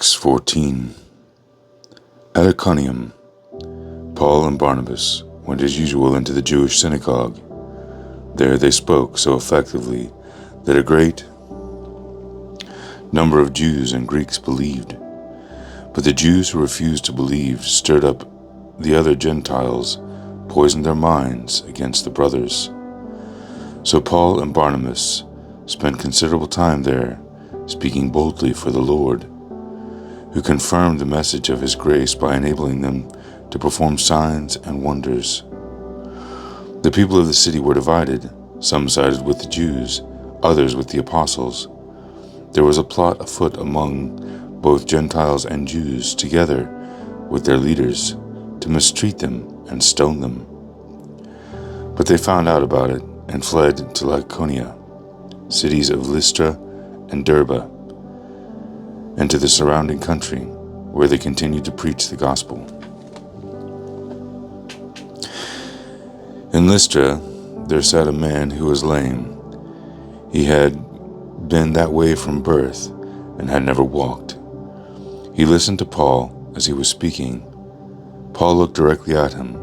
Acts 14. At Iconium, Paul and Barnabas went as usual into the Jewish synagogue. There they spoke so effectively that a great number of Jews and Greeks believed. But the Jews who refused to believe stirred up the other Gentiles, poisoned their minds against the brothers. So Paul and Barnabas spent considerable time there, speaking boldly for the Lord, who confirmed the message of his grace by enabling them to perform signs and wonders. The people of the city were divided. Some sided with the Jews, others with the apostles. There was a plot afoot among both Gentiles and Jews, together with their leaders, to mistreat them and stone them. But they found out about it and fled to Iconium, cities of Lystra and Derbe, and to the surrounding country, where they continued to preach the gospel. In Lystra there sat a man who was lame. He had been that way from birth and had never walked. He listened to Paul as he was speaking. Paul looked directly at him,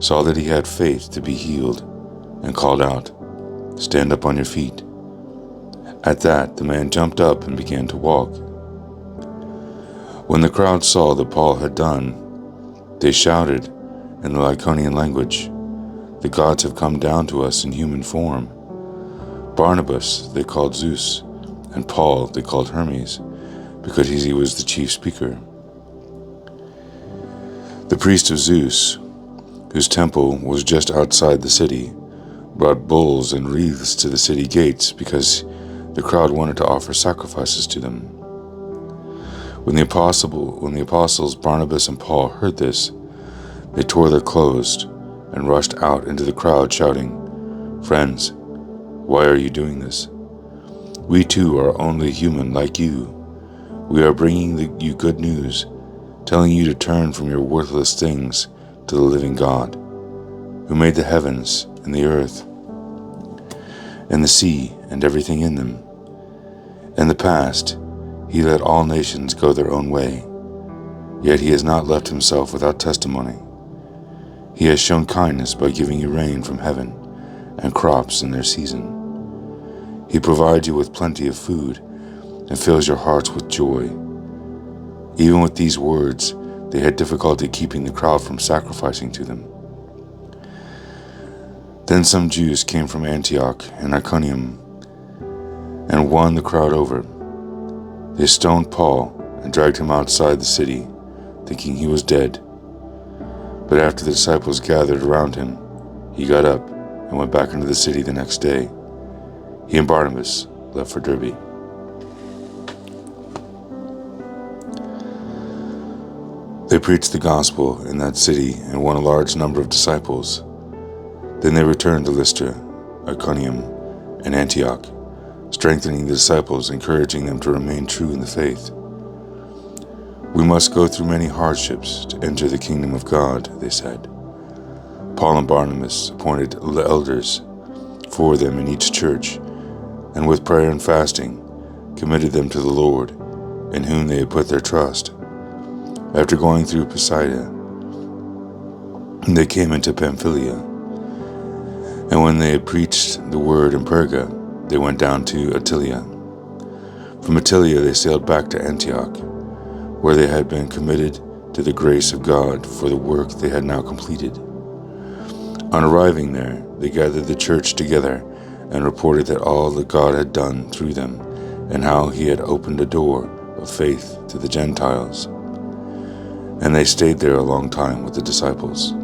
saw that he had faith to be healed, and called out, "Stand up on your feet." At that, the man jumped up and began to walk. When the crowd saw that Paul had done, they shouted in the Iconian language, "The gods have come down to us in human form." Barnabas they called Zeus, and Paul they called Hermes, because he was the chief speaker. The priest of Zeus, whose temple was just outside the city, brought bulls and wreaths to the city gates because the crowd wanted to offer sacrifices to them. When the apostles Barnabas and Paul heard this, they tore their clothes and rushed out into the crowd, shouting, "Friends, why are you doing this? We too are only human like you. We are bringing you good news, telling you to turn from your worthless things to the living God, who made the heavens and the earth and the sea and everything in them. In the past, he let all nations go their own way, yet he has not left himself without testimony. He has shown kindness by giving you rain from heaven and crops in their season. He provides you with plenty of food and fills your hearts with joy." Even with these words, they had difficulty keeping the crowd from sacrificing to them. Then some Jews came from Antioch and Iconium and won the crowd over. They stoned Paul and dragged him outside the city, thinking he was dead. But after the disciples gathered around him, he got up and went back into the city the next day. He and Barnabas left for Derbe. They preached the gospel in that city and won a large number of disciples. Then they returned to Lystra, Iconium, and Antioch, strengthening the disciples, encouraging them to remain true in the faith. "We must go through many hardships to enter the kingdom of God," they said. Paul and Barnabas appointed elders for them in each church, and with prayer and fasting committed them to the Lord, in whom they had put their trust. After going through Pisidia, they came into Pamphylia, and when they had preached the word in Perga, they went down to Attalia. From Attalia they sailed back to Antioch, where they had been committed to the grace of God for the work they had now completed. On arriving there, they gathered the church together and reported that all that God had done through them, and how he had opened a door of faith to the Gentiles. And they stayed there a long time with the disciples.